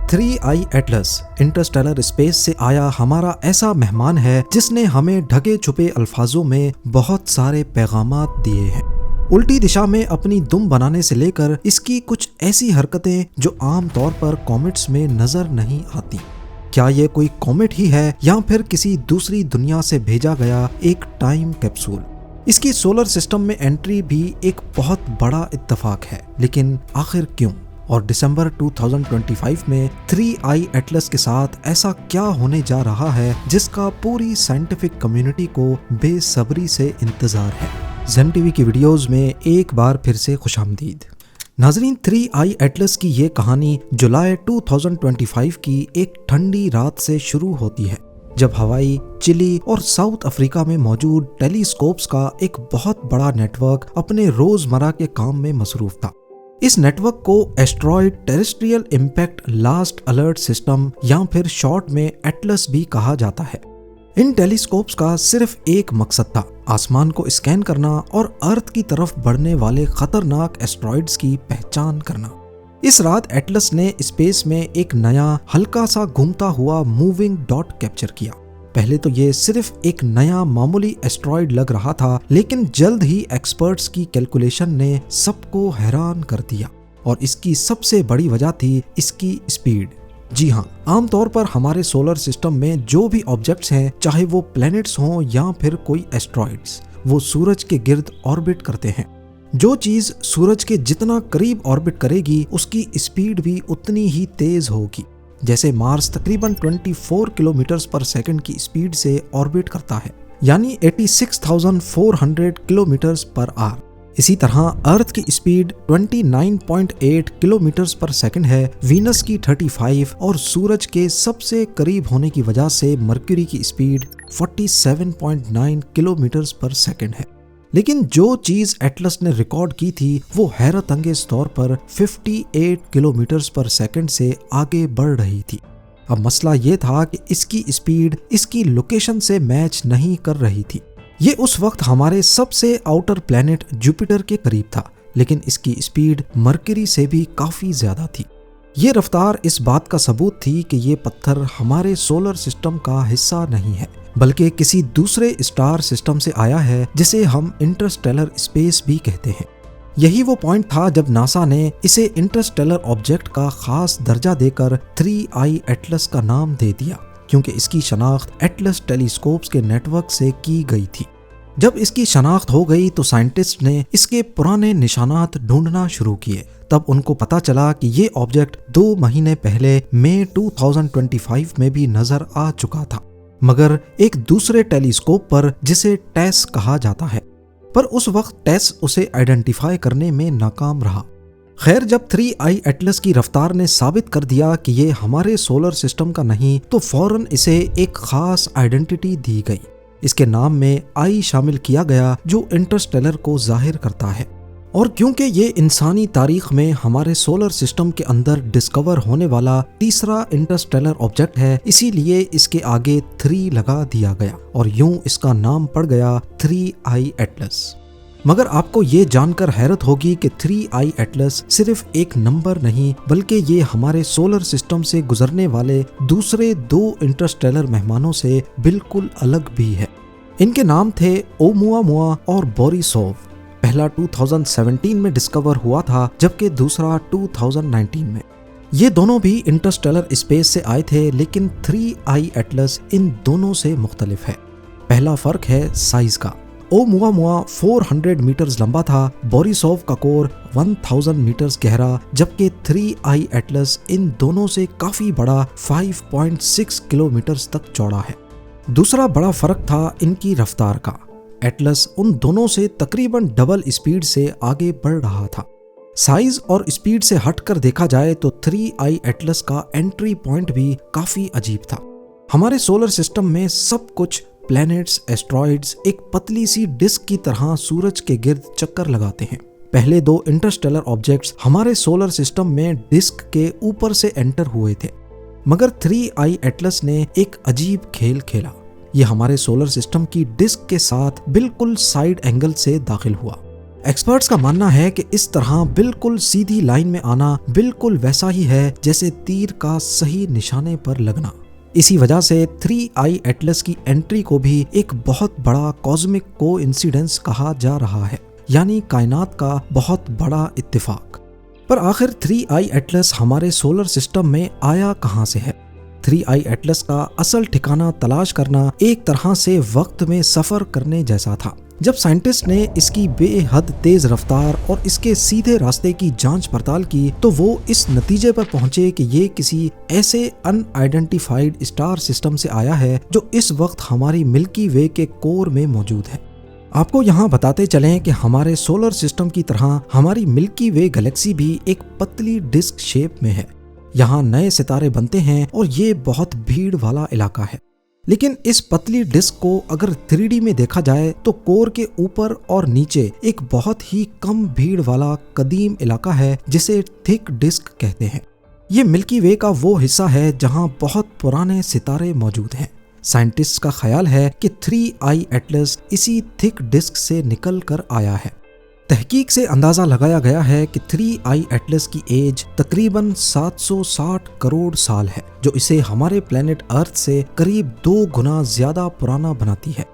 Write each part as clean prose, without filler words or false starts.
3I Atlas Interstellar space से आया हमारा ऐसा मेहमान है जिसने हमें ढके छुपे अल्फाजों में बहुत सारे पैगामात दिए हैं। उल्टी दिशा में अपनी दुम बनाने से लेकर इसकी कुछ ऐसी हरकतें जो आम तौर पर कॉमेट्स में नजर नहीं आती। क्या ये कोई कॉमेट ही है या फिर किसी दूसरी दुनिया से भेजा गया एक टाइम कैप्सूल? इसकी सोलर सिस्टम में एंट्री भी एक बहुत बड़ा इत्तेफाक है, लेकिन आखिर क्यों? और दिसंबर 2025 में 3I एटलस के साथ ऐसा क्या होने जा रहा है जिसका पूरी साइंटिफिक कम्युनिटी को बेसब्री से इंतजार है। ज़ेन टीवी की वीडियोस में एक बार फिर से खुशामदीद। नाजरीन, 3I एटलस की ये कहानी जुलाई 2025 की एक ठंडी रात से शुरू होती है, जब हवाई, चिली और साउथ अफ्रीका में मौजूद टेलीस्कोप्स का एक बहुत बड़ा नेटवर्क अपने रोजमर्रा के काम में मसरूफ था। इस नेटवर्क को asteroid terrestrial impact last alert system या फिर शॉर्ट में एटलस भी कहा जाता है। इन टेलीस्कोप्स का सिर्फ एक मकसद था, आसमान को स्कैन करना और अर्थ की तरफ बढ़ने वाले खतरनाक एस्ट्रॉयड्स की पहचान करना। इस रात एटलस ने स्पेस में एक नया हल्का सा घूमता हुआ मूविंग डॉट कैप्चर किया। पहले तो ये सिर्फ एक नया मामूली एस्ट्रॉयड लग रहा था, लेकिन जल्द ही एक्सपर्ट्स की कैलकुलेशन ने सबको हैरान कर दिया और इसकी सबसे बड़ी वजह थी इसकी स्पीड। जी हाँ, आमतौर पर हमारे सोलर सिस्टम में जो भी ऑब्जेक्ट्स हैं, चाहे वो प्लैनेट्स हों या फिर कोई एस्ट्रॉयड्स, वो सूरज के गिर्द ऑर्बिट करते हैं। जो चीज सूरज के जितना करीब ऑर्बिट करेगी उसकी स्पीड भी उतनी ही तेज होगी। जैसे मार्स तकरीबन 24 किलोमीटर पर सेकंड की स्पीड से ऑर्बिट करता है, यानी 86,400 किलोमीटर पर आवर। इसी तरह अर्थ की स्पीड 29.8 किलोमीटर पर सेकंड है, वीनस की 35 और सूरज के सबसे करीब होने की वजह से मरक्यूरी की स्पीड 47.9 किलोमीटर पर सेकंड है। लेकिन जो चीज एटलस ने रिकॉर्ड की थी वो हैरत अंगेज तौर पर 58 किलोमीटर पर सेकंड से आगे बढ़ रही थी। अब मसला ये था कि इसकी स्पीड इसकी लोकेशन से मैच नहीं कर रही थी। ये उस वक्त हमारे सबसे आउटर प्लैनेट जुपिटर के करीब था, लेकिन इसकी स्पीड मरकरी से भी काफी ज्यादा थी। ये रफ्तार इस बात का सबूत थी कि ये पत्थर हमारे सोलर सिस्टम का हिस्सा नहीं है, बल्कि किसी दूसरे स्टार सिस्टम से आया है जिसे हम इंटरस्टेलर स्पेस भी कहते हैं। यही वो पॉइंट था जब नासा ने इसे इंटरस्टेलर ऑब्जेक्ट का खास दर्जा देकर 3I एटलस का नाम दे दिया, क्योंकि इसकी शनाख्त एटलस टेलीस्कोप्स के नेटवर्क से की गई थी। जब इसकी शनाख्त हो गई तो साइंटिस्ट ने इसके पुराने निशानात ढूंढना शुरू किए। तब उनको पता चला कि ये ऑब्जेक्ट 2 महीने पहले मई 2025 में भी नजर आ चुका था, मगर एक दूसरे टेलीस्कोप पर जिसे टेस कहा जाता है। पर उस वक्त टेस उसे आइडेंटिफाई करने में नाकाम रहा। खैर, जब 3I एटलस की रफ्तार ने साबित कर दिया कि ये हमारे सोलर सिस्टम का नहीं, तो फौरन इसे एक खास आइडेंटिटी दी गई। इसके नाम में I शामिल किया गया, जो इंटरस्टेलर को जाहिर करता है। और क्योंकि ये इंसानी तारीख में हमारे सोलर सिस्टम के अंदर डिस्कवर होने वाला तीसरा इंटरस्टेलर ऑब्जेक्ट है, इसीलिए इसके आगे 3 लगा दिया गया और यूं इसका नाम पड़ गया 3I एटलस। मगर आपको ये जानकर हैरत होगी कि 3I एटलस सिर्फ एक नंबर नहीं, बल्कि ये हमारे सोलर सिस्टम से गुजरने वाले दूसरे 2 इंटरस्टेलर मेहमानों से बिल्कुल अलग भी है। इनके नाम थे ओमुआमुआ और बोरिसोव। पहला 2017 में डिस्कवर हुआ था, जबकि दूसरा 2019 में। ये दोनों भी इंटरस्टेलर स्पेस से आए थे, लेकिन 3I एटलस इन दोनों से मुख्तलिफ है। पहला फर्क है साइज का। ओमुआमुआ 400 मीटर्स लंबा था, बोरिसोव का कोर 1000 मीटर्स गहरा, जबकि 3I एटलस इन दोनों से काफी बड़ा 5.6 किलोमीटर्स तक चौड़ा है। दूसरा बड़ा फर्क था इनकी रफ्तार का। एटलस उन दोनों से तकरीबन डबल स्पीड से आगे बढ़ रहा था। साइज और स्पीड से हटकर देखा जाए तो 3I एटलस का एंट्री पॉइंट भी काफी अजीब था। हमारे सोलर सिस्टम में सब कुछ प्लैनेट्स, एस्ट्रॉयड्स एक पतली सी डिस्क की तरह सूरज के गिर्द चक्कर लगाते हैं। पहले 2 इंटरस्टेलर ऑब्जेक्ट्स हमारे सोलर सिस्टम में डिस्क के ऊपर से एंटर हुए थे, मगर 3I एटलस ने एक अजीब खेल खेला। ये हमारे सोलर सिस्टम की डिस्क के साथ बिल्कुल साइड एंगल से दाखिल हुआ। एक्सपर्ट्स का मानना है कि इस तरह बिल्कुल सीधी लाइन में आना बिल्कुल वैसा ही है जैसे तीर का सही निशाने पर लगना। इसी वजह से 3I एटलस की एंट्री को भी एक बहुत बड़ा कॉस्मिक कोइंसिडेंस कहा जा रहा है, यानी कायनात का बहुत बड़ा इत्तेफाक। पर आखिर 3I एटलस हमारे सोलर सिस्टम में आया कहां से है? 3I एटलस का असल ठिकाना तलाश करना एक तरह से वक्त में सफर करने जैसा था। जब साइंटिस्ट ने इसकी बेहद तेज रफ्तार और इसके सीधे रास्ते की जांच पड़ताल की तो वो इस नतीजे पर पहुंचे कि ये किसी ऐसे अनआइडेंटिफाइड स्टार सिस्टम से आया है जो इस वक्त हमारी मिल्की वे के कोर में मौजूद है। आपको यहाँ बताते चलें कि हमारे सोलर सिस्टम की तरह हमारी मिल्की वे गैलेक्सी भी एक पतली डिस्क शेप में है। यहाँ नए सितारे बनते हैं और ये बहुत भीड़ वाला इलाका है। लेकिन इस पतली डिस्क को अगर 3D में देखा जाए तो कोर के ऊपर और नीचे एक बहुत ही कम भीड़ वाला कदीम इलाका है जिसे थिक डिस्क कहते हैं। ये मिल्की वे का वो हिस्सा है जहाँ बहुत पुराने सितारे मौजूद हैं। साइंटिस्ट का ख्याल है कि 3I एटलस इसी थिक डिस्क से निकल कर आया है। तहकीक से अंदाजा लगाया गया है कि 3I एटलस की एज तकरीबन 760 करोड़ साल है, जो इसे हमारे प्लेनेट अर्थ से करीब 2 गुना ज्यादा पुराना बनाती है।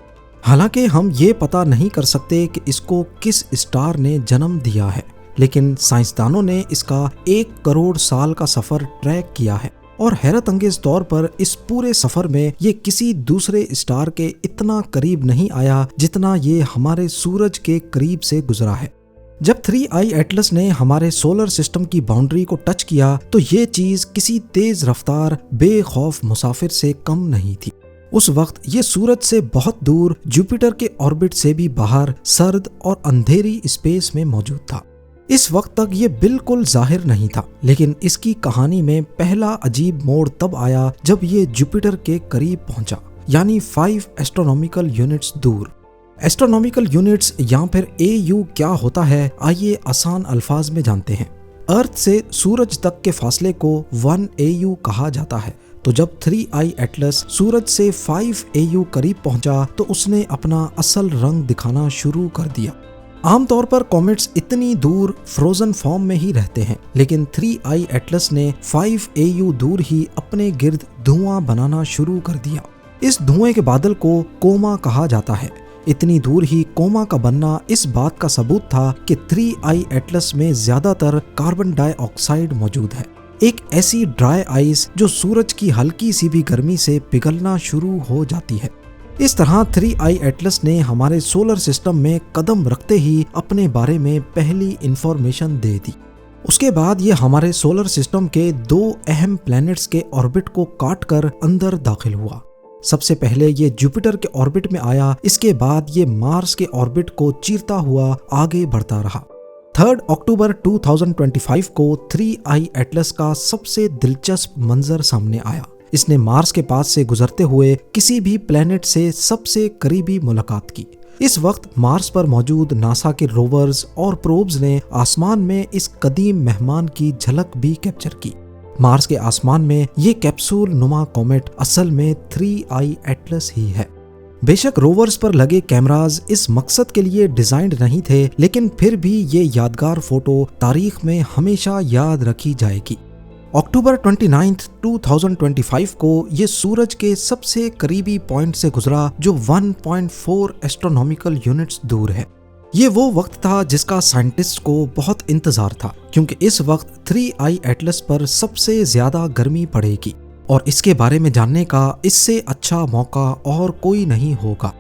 हालांकि हम ये पता नहीं कर सकते कि इसको किस स्टार ने जन्म दिया है, लेकिन साइंसदानों ने इसका 1 करोड़ साल का सफर ट्रैक किया है और हैरत अंगेज तौर पर इस पूरे सफर में ये किसी दूसरे स्टार के इतना करीब नहीं आया जितना ये हमारे सूरज के करीब से गुजरा है। जब 3I एटलस ने हमारे सोलर सिस्टम की बाउंड्री को टच किया तो ये चीज किसी तेज रफ्तार बेखौफ मुसाफिर से कम नहीं थी। उस वक्त ये सूरज से बहुत दूर जुपिटर के ऑर्बिट से भी बाहर सर्द और अंधेरी स्पेस में मौजूद था। इस वक्त तक ये बिल्कुल जाहिर नहीं था, लेकिन इसकी कहानी में पहला अजीब मोड़ तब आया जब ये जुपिटर के करीब पहुंचा, यानी 5 एस्ट्रोनॉमिकल यूनिट्स दूर। एस्ट्रोनॉमिकल यूनिट्स या फिर AU क्या होता है, आइए आसान अल्फाज में जानते हैं। अर्थ से सूरज तक के फासले को 1 AU कहा जाता है। तो जब 3I एटलस सूरज से 5 AU करीब पहुंचा तो उसने अपना असल रंग दिखाना शुरू कर दिया। आमतौर पर कॉमेट्स इतनी दूर फ्रोजन फॉर्म में ही रहते हैं, लेकिन 3I एटलस ने 5 AU दूर ही अपने गिर्द धुआं बनाना शुरू कर दिया। इस धुएं के बादल को कोमा कहा जाता है। इतनी दूर ही कोमा का बनना इस बात का सबूत था कि 3I एटलस में ज्यादातर कार्बन डाइऑक्साइड मौजूद है, एक ऐसी ड्राई आइस जो सूरज की हल्की सी भी गर्मी से पिघलना शुरू हो जाती है। इस तरह 3I एटलस ने हमारे सोलर सिस्टम में कदम रखते ही अपने बारे में पहली इंफॉर्मेशन दे दी। उसके बाद ये हमारे सोलर सिस्टम के 2 अहम प्लैनेट्स के ऑर्बिट को काटकर अंदर दाखिल हुआ। सबसे पहले ये जुपिटर के ऑर्बिट में आया, इसके बाद ये मार्स के ऑर्बिट को चीरता हुआ आगे बढ़ता रहा। 3 अक्टूबर 2025 को 3I एटलस का सबसे दिलचस्प मंजर सामने आया। इसने मार्स के पास से गुजरते हुए किसी भी प्लेनेट से सबसे करीबी मुलाकात की। इस वक्त मार्स पर मौजूद नासा के रोवर्स और प्रोब्स ने आसमान में इस कदीम मेहमान की झलक भी कैप्चर की। मार्स के आसमान में ये कैप्सूल नुमा कॉमेट असल में 3I एटलस ही है। बेशक रोवर्स पर लगे कैमराज इस मकसद के लिए डिजाइंड नहीं थे, लेकिन फिर भी ये यादगार फोटो तारीख में हमेशा याद रखी जाएगी। अक्टूबर 29, 2025 को ये सूरज के सबसे करीबी पॉइंट से गुजरा जो 1.4 एस्ट्रोनॉमिकल यूनिट्स दूर है। ये वो वक्त था जिसका साइंटिस्ट को बहुत इंतजार था, क्योंकि इस वक्त 3I एटलस पर सबसे ज्यादा गर्मी पड़ेगी और इसके बारे में जानने का इससे अच्छा मौका और कोई नहीं होगा।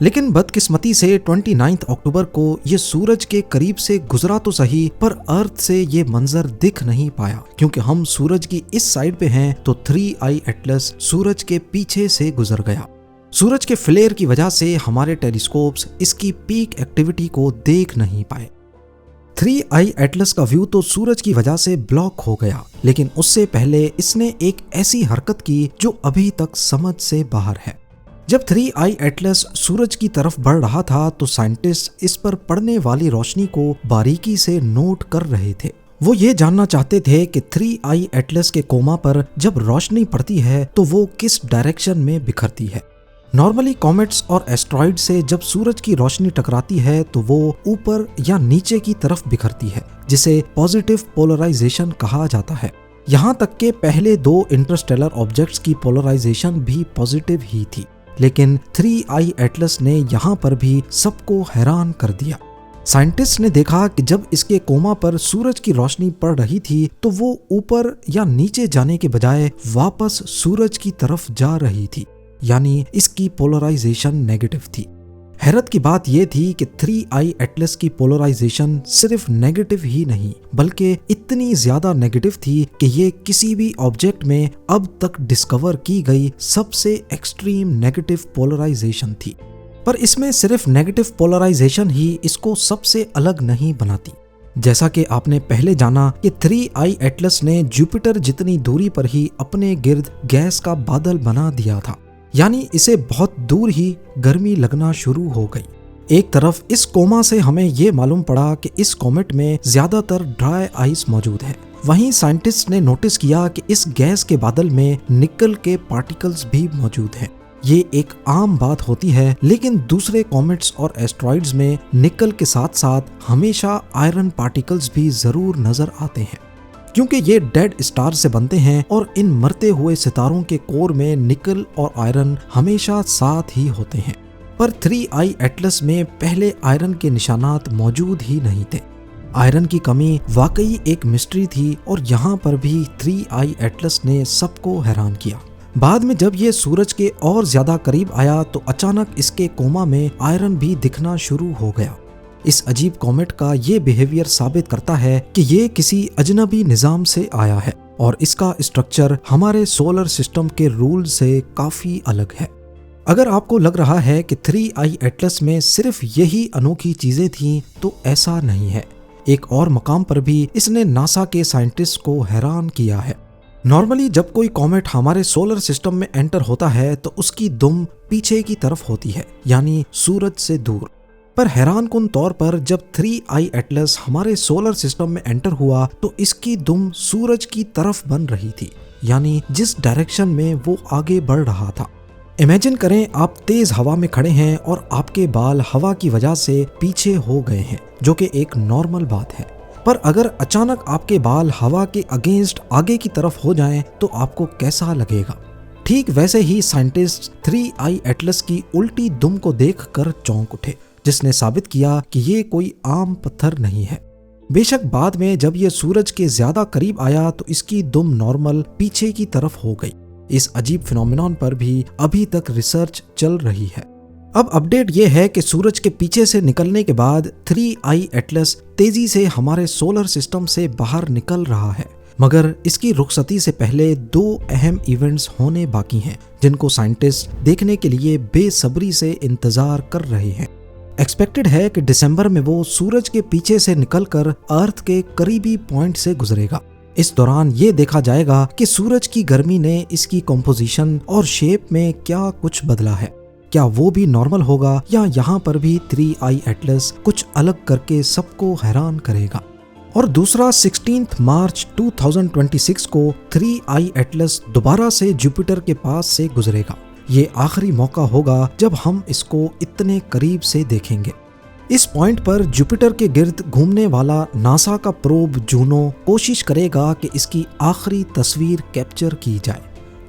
लेकिन बदकिस्मती से 29 अक्टूबर को ये सूरज के करीब से गुजरा तो सही, पर अर्थ से ये मंजर दिख नहीं पाया, क्योंकि हम सूरज की इस साइड पे हैं तो 3I एटलस सूरज के पीछे से गुजर गया। सूरज के फ्लेयर की वजह से हमारे टेलीस्कोप्स इसकी पीक एक्टिविटी को देख नहीं पाए। 3I एटलस का व्यू तो सूरज की वजह से ब्लॉक हो गया, लेकिन उससे पहले इसने एक ऐसी हरकत की जो अभी तक समझ से बाहर है। जब 3I एटलस सूरज की तरफ बढ़ रहा था तो साइंटिस्ट इस पर पड़ने वाली रोशनी को बारीकी से नोट कर रहे थे। वो ये जानना चाहते थे कि 3I एटलस के कोमा पर जब रोशनी पड़ती है तो वो किस डायरेक्शन में बिखरती है। नॉर्मली कॉमेट्स और एस्ट्रॉइड से जब सूरज की रोशनी टकराती है तो वो ऊपर या नीचे की तरफ बिखरती है, जिसे पॉजिटिव पोलराइजेशन कहा जाता है। यहाँ तक के पहले 2 इंटरस्टेलर ऑब्जेक्ट्स की पोलराइजेशन भी पॉजिटिव ही थी, लेकिन 3I एटलस ने यहाँ पर भी सबको हैरान कर दिया। साइंटिस्ट ने देखा कि जब इसके कोमा पर सूरज की रोशनी पड़ रही थी तो वो ऊपर या नीचे जाने के बजाय वापस सूरज की तरफ जा रही थी, यानी इसकी पोलराइजेशन नेगेटिव थी। हैरत की बात यह थी कि 3I एटलस की पोलराइजेशन सिर्फ नेगेटिव ही नहीं बल्कि इतनी ज्यादा नेगेटिव थी कि ये किसी भी ऑब्जेक्ट में अब तक डिस्कवर की गई सबसे एक्सट्रीम नेगेटिव पोलराइजेशन थी। पर इसमें सिर्फ नेगेटिव पोलराइजेशन ही इसको सबसे अलग नहीं बनाती। जैसा कि आपने पहले जाना कि 3I एटलस ने जुपिटर जितनी दूरी पर ही अपने गिर्द गैस का बादल बना दिया था, यानी इसे बहुत दूर ही गर्मी लगना शुरू हो गई। एक तरफ इस कोमा से हमें ये मालूम पड़ा कि इस कॉमेट में ज्यादातर ड्राई आइस मौजूद है। वहीं साइंटिस्ट ने नोटिस किया कि इस गैस के बादल में निकल के पार्टिकल्स भी मौजूद हैं। ये एक आम बात होती है, लेकिन दूसरे कॉमेट्स और एस्ट्रॉइड्स में निकल के साथ साथ हमेशा आयरन पार्टिकल्स भी जरूर नजर आते हैं, क्योंकि ये डेड स्टार से बनते हैं और इन मरते हुए सितारों के कोर में निकल और आयरन हमेशा साथ ही होते हैं। पर 3I एटलस में पहले आयरन के निशानात मौजूद ही नहीं थे। आयरन की कमी वाकई एक मिस्ट्री थी और यहाँ पर भी 3I एटलस ने सबको हैरान किया। बाद में जब ये सूरज के और ज्यादा करीब आया तो अचानक इसके कोमा में आयरन भी दिखना शुरू हो गया। इस अजीब कॉमेट का ये बिहेवियर साबित करता है कि ये किसी अजनबी निजाम से आया है और इसका स्ट्रक्चर हमारे सोलर सिस्टम के रूल से काफी अलग है। अगर आपको लग रहा है कि 3I एटलस में सिर्फ यही अनोखी चीजें थीं तो ऐसा नहीं है। एक और मकाम पर भी इसने नासा के साइंटिस्ट को हैरान किया है। नॉर्मली जब कोई कॉमेट हमारे सोलर सिस्टम में एंटर होता है तो उसकी दुम पीछे की तरफ होती है, यानी सूरज से दूर। पर हैरानकुन तौर पर जब 3I एटलस हमारे सोलर सिस्टम में एंटर हुआ तो इसकी दुम सूरज की तरफ बन रही थी, यानी जिस डायरेक्शन में वो आगे बढ़ रहा था। इमेजिन करें आप तेज हवा में खड़े हैं और आपके बाल हवा की वजह से पीछे हो गए हैं, जो कि एक नॉर्मल बात है। पर अगर अचानक आपके बाल हवा के अगेंस्ट आगे की तरफ हो जाएं तो आपको कैसा लगेगा? ठीक वैसे ही साइंटिस्ट 3I एटलस की उल्टी दुम को देखकर चौंक उठे, जिसने साबित किया कि ये कोई आम पत्थर नहीं है। बेशक बाद में जब ये सूरज के ज्यादा करीब आया तो इसकी दुम नॉर्मल पीछे की तरफ हो गई। इस अजीब फिनोमेनॉन पर भी अभी तक रिसर्च चल रही है। अब अपडेट ये है कि सूरज के पीछे से निकलने के बाद 3I एटलस तेजी से हमारे सोलर सिस्टम से बाहर निकल रहा है, मगर इसकी रुखसती से पहले 2 अहम इवेंट्स होने बाकी हैं, जिनको साइंटिस्ट देखने के लिए बेसब्री से इंतजार कर रहे हैं। एक्सपेक्टेड है कि दिसंबर में वो सूरज के पीछे से निकलकर अर्थ के करीबी पॉइंट से गुजरेगा। इस दौरान ये देखा जाएगा कि सूरज की गर्मी ने इसकी कंपोजिशन और शेप में क्या कुछ बदला है। क्या वो भी नॉर्मल होगा या यहाँ पर भी 3I एटलस कुछ अलग करके सबको हैरान करेगा? और दूसरा 16 मार्च 2026 को 3I एटलस दोबारा से जुपिटर के पास से गुजरेगा। ये आखिरी मौका होगा जब हम इसको इतने करीब से देखेंगे। इस पॉइंट पर जुपिटर के गिर्द घूमने वाला नासा का प्रोब जूनो कोशिश करेगा कि इसकी आखिरी तस्वीर कैप्चर की जाए,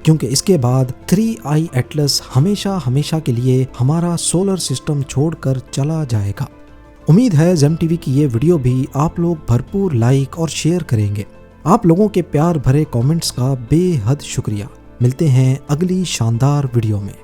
क्योंकि इसके बाद 3I एटलस हमेशा हमेशा के लिए हमारा सोलर सिस्टम छोड़कर चला जाएगा। उम्मीद है जेम टीवी की ये वीडियो भी आप लोग भरपूर लाइक और शेयर करेंगे। आप लोगों के प्यार भरे कमेंट्स का बेहद शुक्रिया। मिलते हैं अगली शानदार वीडियो में।